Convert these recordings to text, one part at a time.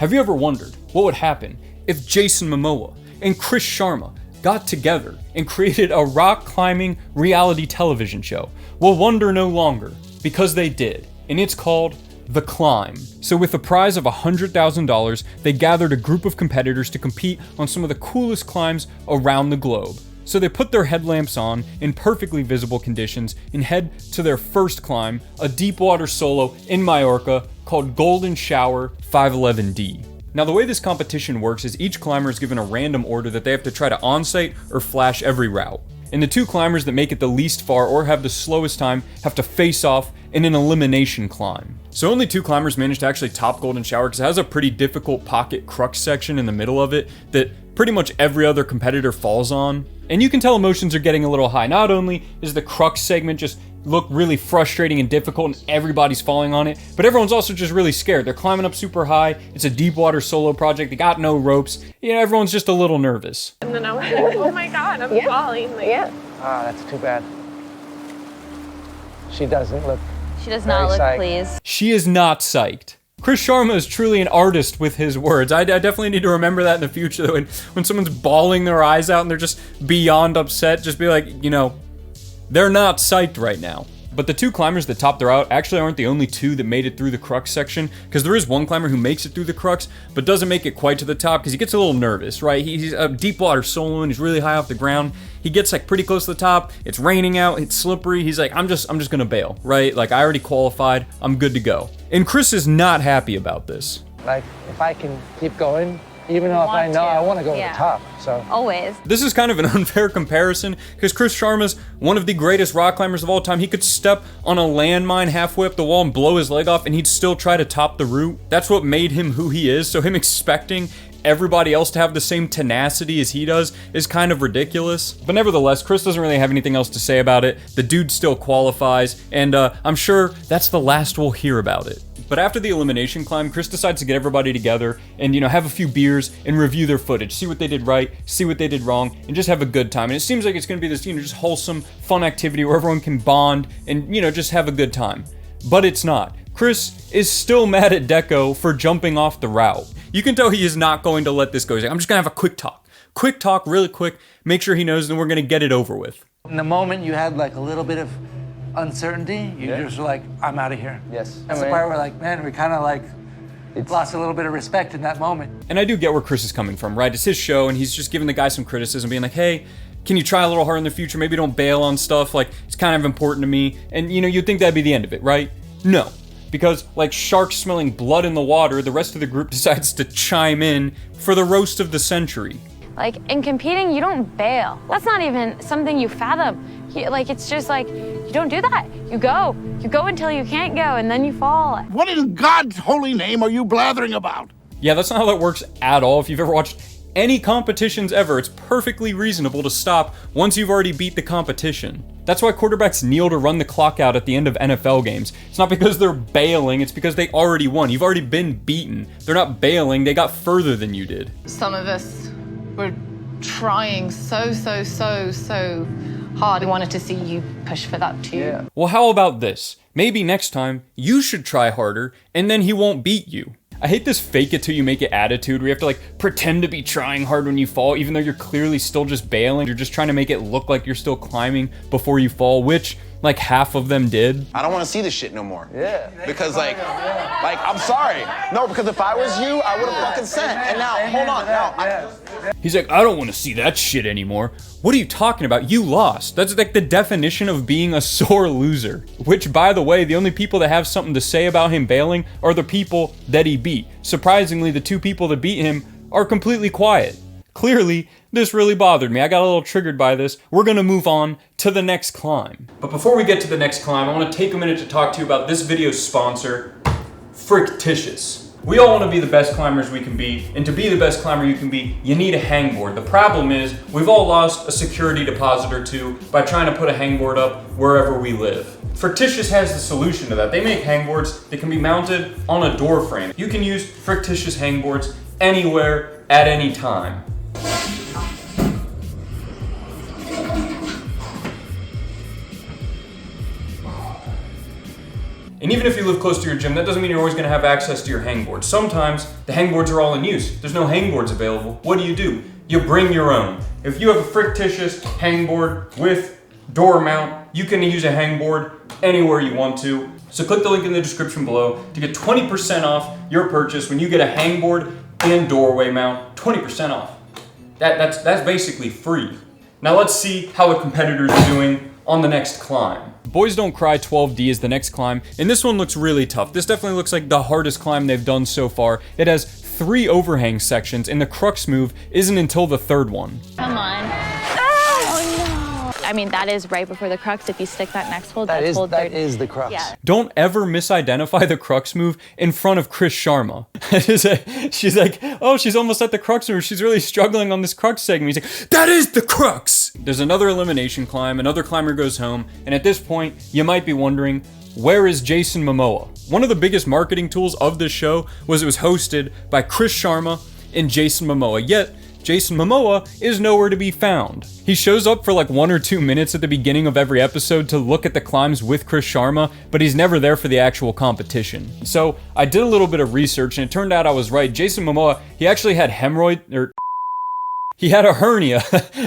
Have you ever wondered what would happen if Jason Momoa and Sharma got together and created a rock climbing reality television show? We'll wonder no longer, because they did, and it's called The Climb. So with a prize of $100,000, they gathered a group of competitors to compete on some of the coolest climbs around the globe. So they put their headlamps on in perfectly visible conditions and head to their first climb, a deep water solo in Mallorca called Golden Shower 511D. Now the way this competition works is each climber is given a random order that they have to try to on-site or flash every route. And the two climbers that make it the least far or have the slowest time have to face off in an elimination climb. So only two climbers managed to actually top Golden Shower because it has a pretty difficult pocket crux section in the middle of it that pretty much every other competitor falls on. And you can tell emotions are getting a little high. Not only is the crux segment just look really frustrating and difficult and everybody's falling on it, but everyone's also just really scared. They're climbing up super high. It's a deep water solo project. They got no ropes. Everyone's just a little nervous. And then I was like, oh my God, I'm falling. Like, that's too bad. She doesn't look. She does not look psyched. pleased. She is not psyched. Sharma is truly an artist with his words. I definitely need to remember that in the future. When someone's bawling their eyes out and they're just beyond upset, just be like, they're not psyched right now. But the two climbers that topped their route actually aren't the only two that made it through the crux section, because there is one climber who makes it through the crux, but doesn't make it quite to the top because he gets a little nervous, right? He's a deep water soloing, he's really high off the ground. He gets pretty close to the top, it's raining out, it's slippery, he's like, I'm just gonna bail, right? Like, I already qualified, I'm good to go. And Chris is not happy about this. Like, if I can keep going, even though if I know I want to go to the top, so. Always. This is kind of an unfair comparison because Sharma's one of the greatest rock climbers of all time. He could step on a landmine halfway up the wall and blow his leg off and he'd still try to top the route. That's what made him who he is, so him expecting everybody else to have the same tenacity as he does is kind of ridiculous. But nevertheless, Chris doesn't really have anything else to say about it. The dude still qualifies, and I'm sure that's the last we'll hear about it. But after the elimination climb, Chris decides to get everybody together and, have a few beers and review their footage, see what they did right, see what they did wrong, and just have a good time. And it seems like it's going to be this, just wholesome, fun activity where everyone can bond and, just have a good time. But it's not. Chris is still mad at Deco for jumping off the route. You can tell he is not going to let this go. He's like, I'm just going to have a quick talk. Quick talk, really quick, make sure he knows, and we're going to get it over with. In the moment you had like a little bit of uncertainty, you just were like, I'm out of here. Yes. That's the part where like, man, we kind of like lost a little bit of respect in that moment. And I do get where Chris is coming from, right? It's his show, and he's just giving the guy some criticism, being like, hey, can you try a little harder in the future? Maybe don't bail on stuff. Like, it's kind of important to me. And, you'd think that'd be the end of it, right? No. Because, like sharks smelling blood in the water, the rest of the group decides to chime in for the roast of the century. Like, in competing, you don't bail. That's not even something you fathom. It's just like, you don't do that. You go until you can't go, and then you fall. What in God's holy name are you blathering about? Yeah, that's not how that works at all. If you've ever watched any competitions ever, it's perfectly reasonable to stop once you've already beat the competition. That's why quarterbacks kneel to run the clock out at the end of NFL games. It's not because they're bailing, it's because they already won. You've already been beaten. They're not bailing, they got further than you did. some of us were trying so hard. We wanted to see you push for that too. Yeah. Well, how about this? Maybe next time you should try harder and then he won't beat you. I hate this fake it till you make it attitude where you have to pretend to be trying hard when you fall, even though you're clearly still just bailing. You're just trying to make it look like you're still climbing before you fall, which half of them did. I don't want to see this shit no more. Yeah. Because I'm sorry. No, because if I was you, I would have fucking sent. And now, hold on, now. He's like, I don't want to see that shit anymore. What are you talking about? You lost. That's the definition of being a sore loser. Which, by the way, the only people that have something to say about him bailing are the people that he beat. Surprisingly, the two people that beat him are completely quiet. Clearly, this really bothered me. I got a little triggered by this. We're gonna move on to the next climb. But before we get to the next climb, I wanna take a minute to talk to you about this video's sponsor, Frictitious. We all want to be the best climbers we can be, and to be the best climber you can be, you need a hangboard. The problem is, we've all lost a security deposit or two by trying to put a hangboard up wherever we live. Frictitious has the solution to that. They make hangboards that can be mounted on a door frame. You can use Frictitious hangboards anywhere, at any time. And even if you live close to your gym, that doesn't mean you're always gonna have access to your hangboard. Sometimes the hangboards are all in use. There's no hangboards available. What do? You bring your own. If you have a fictitious hangboard with door mount, you can use a hangboard anywhere you want to. So click the link in the description below to get 20% off your purchase when you get a hangboard and doorway mount, 20% off. That's basically free. Now let's see how the competitors are doing on the next climb. Boys Don't Cry 12D is the next climb, and this one looks really tough. This definitely looks like the hardest climb they've done so far. It has 3 overhang sections, and the crux move isn't until the 3rd one. Come on. I mean, that is right before the crux. If you stick that next hold, That that's hold is 30. the crux. Yeah. Don't ever misidentify the crux move in front of Chris Sharma. She's like, oh, she's almost at the crux move. She's really struggling on this crux segment. He's like, that is the crux. There's another elimination climb. Another climber goes home. And at this point, you might be wondering, where is Jason Momoa? One of the biggest marketing tools of this show was it was hosted by Chris Sharma and Jason Momoa. Yet, Jason Momoa is nowhere to be found. He shows up for like 1 or 2 minutes at the beginning of every episode to look at the climbs with Chris Sharma, but he's never there for the actual competition. So I did a little bit of research and it turned out I was right. Jason Momoa, he actually had he had a hernia,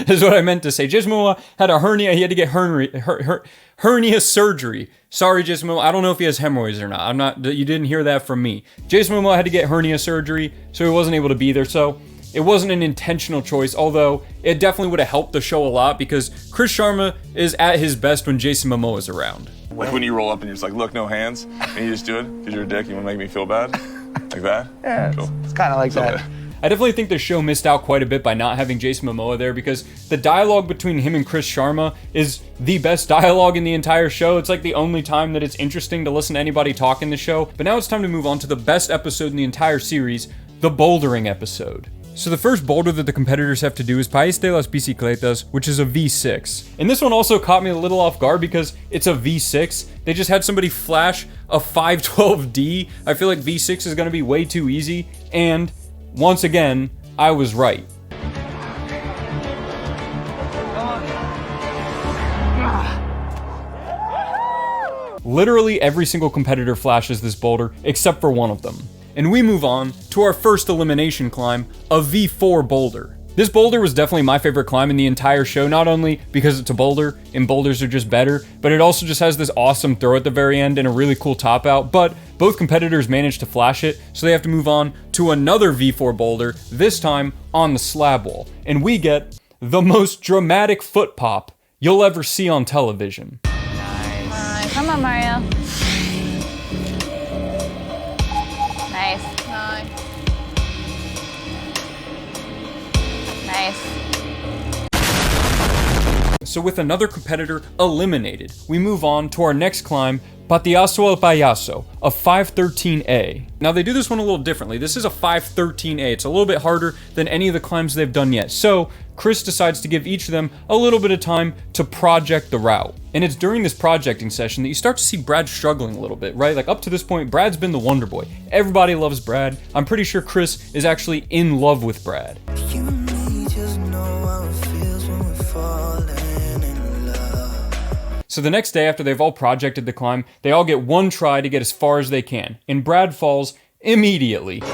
is what I meant to say. Jason Momoa had a hernia. He had to get hernia surgery. Sorry, Jason Momoa. I don't know if he has hemorrhoids or not. You didn't hear that from me. Jason Momoa had to get hernia surgery, so he wasn't able to be there. So it wasn't an intentional choice, although it definitely would have helped the show a lot because Chris Sharma is at his best when Jason Momoa is around. Like when you roll up and you're just like, look, no hands, and you just do it because you're a dick, you want to make me feel bad? Like that? Yeah, cool. It's kind of like that. I definitely think the show missed out quite a bit by not having Jason Momoa there because the dialogue between him and Chris Sharma is the best dialogue in the entire show. It's like the only time that it's interesting to listen to anybody talk in the show. But now it's time to move on to the best episode in the entire series, the bouldering episode. So the first boulder that the competitors have to do is País de las Bicicletas, which is a V6. And this one also caught me a little off guard because it's a V6. They just had somebody flash a 512D. I feel like V6 is going to be way too easy. And once again, I was right. Literally every single competitor flashes this boulder except for one of them. And we move on to our first elimination climb, a V4 boulder. This boulder was definitely my favorite climb in the entire show, not only because it's a boulder and boulders are just better, but it also just has this awesome throw at the very end and a really cool top out. But both competitors managed to flash it, so they have to move on to another V4 boulder, this time on the slab wall. And we get the most dramatic foot pop you'll ever see on television. Nice. Come on, Mario. Nice. Nice. So with another competitor eliminated, we move on to our next climb, Patiazo al Payaso, a 513A. Now they do this one a little differently. This is a 513A. It's a little bit harder than any of the climbs they've done yet. So Chris decides to give each of them a little bit of time to project the route. And it's during this projecting session that you start to see Brad struggling a little bit, right? Like up to this point, Brad's been the Wonder Boy. Everybody loves Brad. I'm pretty sure Chris is actually in love with Brad. So the next day after they've all projected the climb, they all get one try to get as far as they can. And Brad falls immediately. Dude.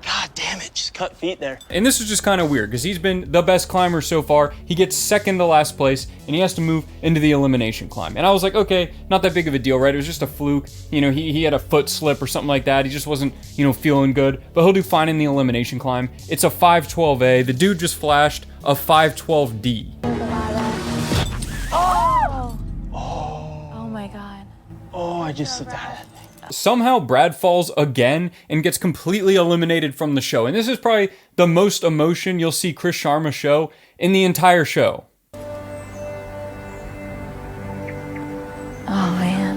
God damn it, just cut feet there. And this is just kind of weird because he's been the best climber so far. He gets second to last place and he has to move into the elimination climb. And I was like, okay, not that big of a deal, right? It was just a fluke. You know, he had a foot slip or something like that. He just wasn't, feeling good. But he'll do fine in the elimination climb. It's a 512A. The dude just flashed a 512D. Oh my God. Oh, I just slipped out of that thing. Somehow Brad falls again and gets completely eliminated from the show. And this is probably the most emotion you'll see Chris Sharma show in the entire show. Oh man.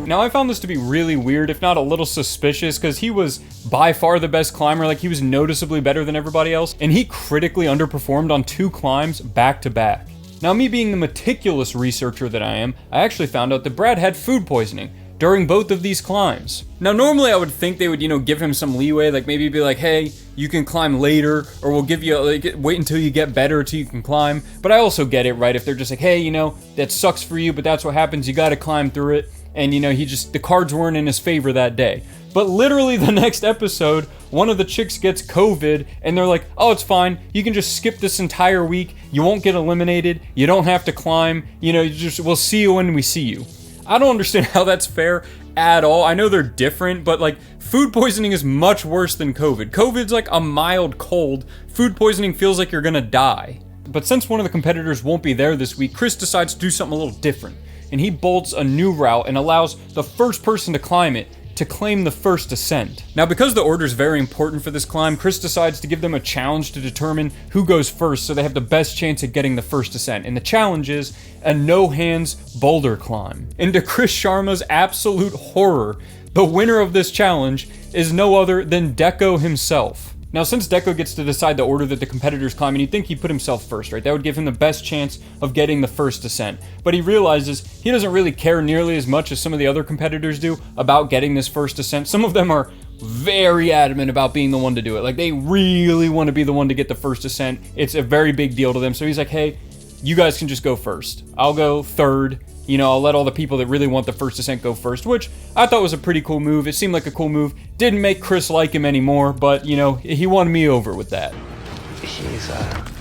Now I found this to be really weird, if not a little suspicious, because he was by far the best climber. Like he was noticeably better than everybody else. And he critically underperformed on 2 climbs back to back. Now me being the meticulous researcher that I am, I actually found out that Brad had food poisoning. during both of these climbs. Now, normally I would think they would, give him some leeway, like maybe be like, hey, you can climb later, or we'll give you, wait until you get better till you can climb. But I also get it, right? If they're just like, hey, that sucks for you, but that's what happens, you gotta climb through it. And, the cards weren't in his favor that day. But literally the next episode, one of the chicks gets COVID, and they're like, oh, it's fine. You can just skip this entire week. You won't get eliminated. You don't have to climb. We'll see you when we see you. I don't understand how that's fair at all. I know they're different, but food poisoning is much worse than COVID. COVID's like a mild cold. Food poisoning feels like you're gonna die. But since one of the competitors won't be there this week, Chris decides to do something a little different. And he bolts a new route and allows the first person to climb it to claim the first ascent. Now, because the order is very important for this climb, Chris decides to give them a challenge to determine who goes first so they have the best chance at getting the first ascent. And the challenge is a no-hands boulder climb. And to Chris Sharma's absolute horror, the winner of this challenge is no other than Deco himself. Now, since Deco gets to decide the order that the competitors climb, and you'd think he'd put himself first, right? That would give him the best chance of getting the first ascent. But he realizes he doesn't really care nearly as much as some of the other competitors do about getting this first ascent. Some of them are very adamant about being the one to do it. They really want to be the one to get the first ascent. It's a very big deal to them. So he's like, hey, you guys can just go first. I'll go third. I'll let all the people that really want the first ascent go first, which I thought was a pretty cool move. It seemed like a cool move. Didn't make Chris like him anymore, but, he won me over with that.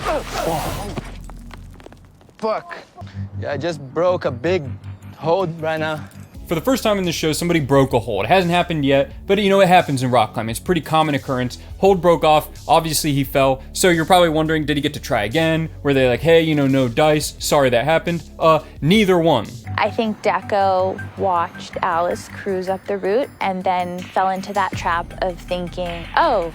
Whoa. Fuck. Yeah, I just broke a big hold right now. For the first time in this show, somebody broke a hold. It hasn't happened yet, but it happens in rock climbing. It's a pretty common occurrence. Hold broke off. Obviously, he fell. So you're probably wondering, did he get to try again? Were they like, hey, no dice. Sorry that happened. Neither one. I think Deco watched Alice cruise up the route and then fell into that trap of thinking, oh,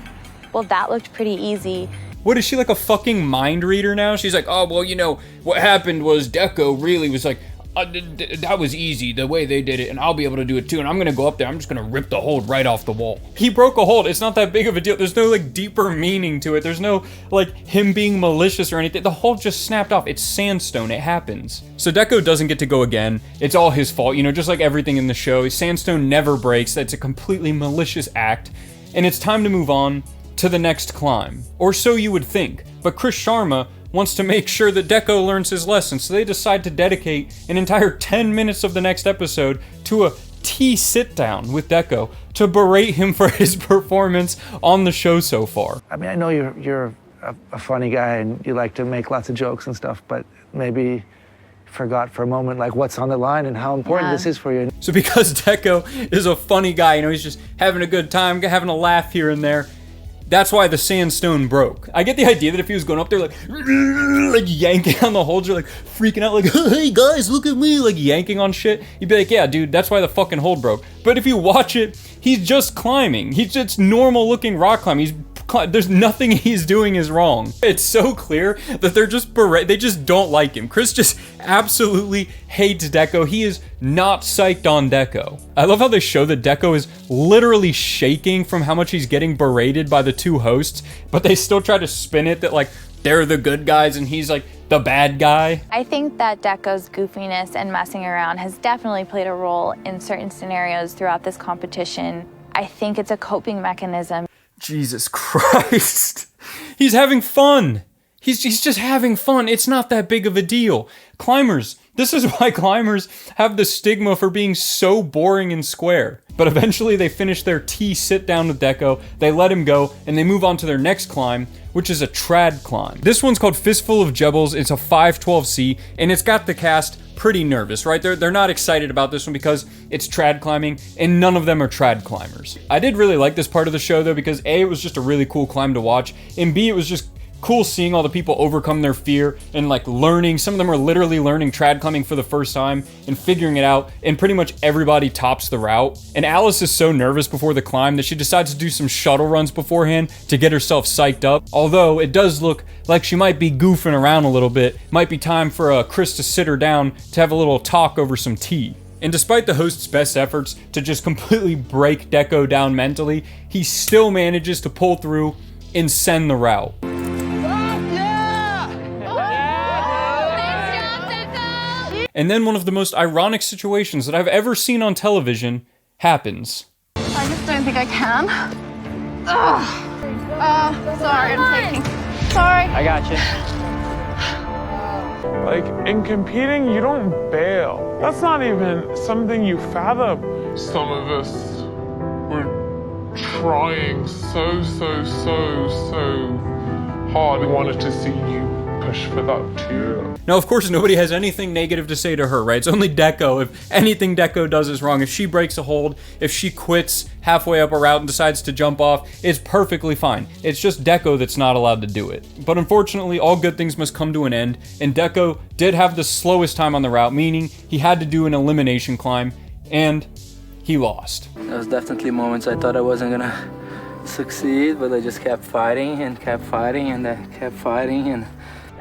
well, that looked pretty easy. What is she, like a fucking mind reader now? She's like, oh, well, what happened was Deco really was like, that was easy, the way they did it, and I'll be able to do it too, and I'm gonna go up there, I'm just gonna rip the hold right off the wall. He broke a hold, it's not that big of a deal, there's no deeper meaning to it, there's no him being malicious or anything, the hold just snapped off, it's sandstone, it happens. So Deco doesn't get to go again, it's all his fault, just like everything in the show, sandstone never breaks, that's a completely malicious act, and it's time to move on to the next climb. Or so you would think, but Chris Sharma wants to make sure that Deco learns his lesson, so they decide to dedicate an entire 10 minutes of the next episode to a tea sit-down with Deco to berate him for his performance on the show so far. I mean, I know you're a funny guy and you like to make lots of jokes and stuff, but maybe forgot for a moment what's on the line and how important this is for you. So because Deco is a funny guy, he's just having a good time, having a laugh here and there, that's why the sandstone broke. I get the idea that if he was going up there yanking on the hold, you're freaking out hey guys, look at me, yanking on shit. You'd be like, yeah, dude, that's why the fucking hold broke. But if you watch it, he's just climbing. He's just normal looking rock climbing. There's nothing he's doing is wrong. It's so clear that they're just they just don't like him. Chris just absolutely hates Deco. He is not psyched on Deco. I love how they show that Deco is literally shaking from how much he's getting berated by the two hosts, but they still try to spin it that they're the good guys and he's the bad guy. I think that Deco's goofiness and messing around has definitely played a role in certain scenarios throughout this competition. I think it's a coping mechanism. Jesus Christ. He's having fun. He's just having fun. It's not that big of a deal. Climbers, this is why climbers have the stigma for being so boring and square. But eventually they finish their tea sit down with Deco, they let him go, and they move on to their next climb, which is a trad climb. This one's called Fistful of Jebbles. It's a 512C, and it's got the cast pretty nervous, right? They're not excited about this one because it's trad climbing, and none of them are trad climbers. I did really like this part of the show though, because A, it was just a really cool climb to watch, and B, it was just cool seeing all the people overcome their fear and learning. Some of them are literally learning trad climbing for the first time and figuring it out, and pretty much everybody tops the route. And Alice is so nervous before the climb that she decides to do some shuttle runs beforehand to get herself psyched up. Although it does look like she might be goofing around a little bit. Might be time for Chris to sit her down to have a little talk over some tea. And despite the host's best efforts to just completely break Deco down mentally, he still manages to pull through and send the route. And then one of the most ironic situations that I've ever seen on television happens. I just don't think I can. Ugh. Sorry, I'm taking. Sorry. I got you. Like, in competing, you don't bail. That's not even something you fathom. Some of us were trying so hard. We wanted to see you push for that too. Now, of course, nobody has anything negative to say to her, right? It's only Deco. If anything Deco does is wrong, if she breaks a hold, if she quits halfway up a route and decides to jump off, it's perfectly fine. It's just Deco that's not allowed to do it. But unfortunately, all good things must come to an end, and Deco did have the slowest time on the route, meaning he had to do an elimination climb, and he lost. There was definitely moments I thought I wasn't gonna succeed, but I just kept fighting and kept fighting and I kept fighting and...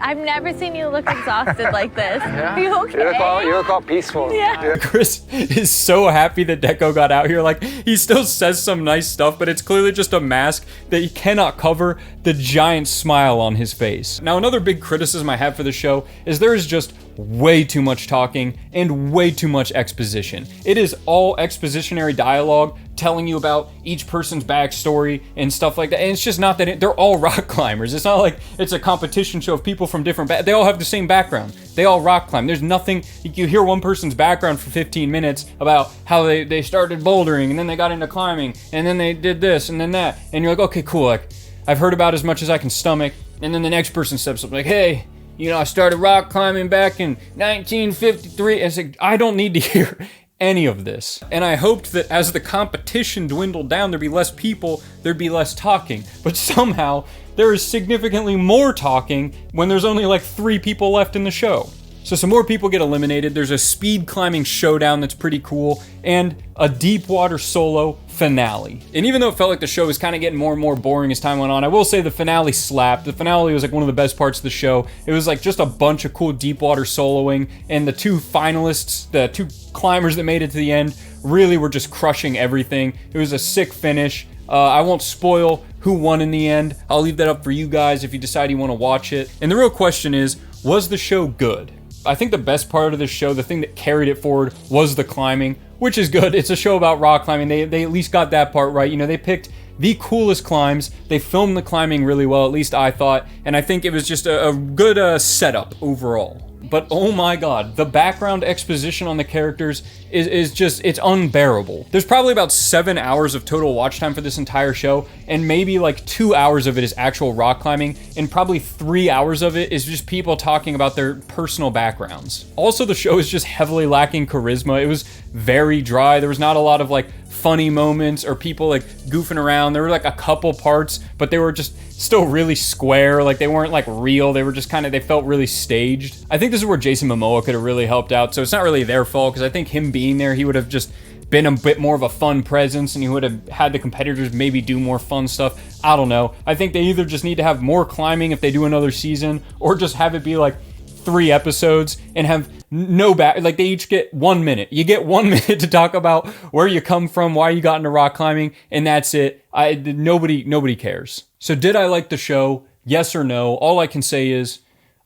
I've never seen you look exhausted like this. Yeah. Are you okay? You look all peaceful. Yeah. Chris is so happy that Deco got out here. Like, he still says some nice stuff, but it's clearly just a mask that he cannot cover the giant smile on his face. Now, another big criticism I have for the show is there is just way too much talking and way too much exposition. It is all expositionary dialogue telling you about each person's backstory and stuff like that. And it's just not that they're all rock climbers. It's not like it's a competition show of people from different they all have the same background. They all rock climb. There's nothing, you hear one person's background for 15 minutes about how they started bouldering and then they got into climbing and then they did this and then that. And you're like, okay, cool. Like, I've heard about as much as I can stomach. And then the next person steps up like, hey, you know, I started rock climbing back in 1953. And it's like, I don't need to hear any of this. And I hoped that as the competition dwindled down, there'd be less people, there'd be less talking. But somehow, there is significantly more talking when there's only like 3 people left in the show. So some more people get eliminated, there's a speed climbing showdown that's pretty cool, and a deep water solo finale. And even though it felt like the show was kind of getting more and more boring as time went on, I will say the finale slapped. The finale was like one of the best parts of the show. It was like just a bunch of cool deep water soloing, and the 2 finalists, the 2 climbers that made it to the end, really were just crushing everything. It was a sick finish. I won't spoil who won in the end. I'll leave that up for you guys if you decide you want to watch it. And the real question is, was the show good? I think the best part of the show, the thing that carried it forward, was the climbing, which is good. It's a show about rock climbing. They at least got that part right. You know, they picked the coolest climbs. They filmed the climbing really well, at least I thought. And I think it was just a good setup overall. But oh my god, the background exposition on the characters is just, it's unbearable. There's probably about 7 hours of total watch time for this entire show, and maybe like 2 hours of it is actual rock climbing, and probably 3 hours of it is just people talking about their personal backgrounds. Also, the show is just heavily lacking charisma. It was very dry. There was not a lot of like funny moments or people like goofing around. There were like a couple parts, but they were just still really square. Like, they weren't like real. They were just kind of, they felt really staged. I think this is where Jason Momoa could have really helped out. So it's not really their fault, because I think him being there, he would have just been a bit more of a fun presence, and he would have had the competitors maybe do more fun stuff. I don't know. I think they either just need to have more climbing if they do another season, or just have it be like 3 episodes and have no like they each get 1 minute. You get 1 minute to talk about where you come from, why you got into rock climbing, and that's it. Nobody cares. So did I like the show? Yes or no? All I can say is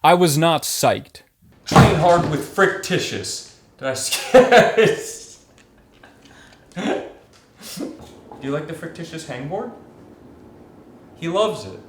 I was not psyched. Train hard with frictitious. Did I skip? Do you like the frictitious hangboard? He loves it.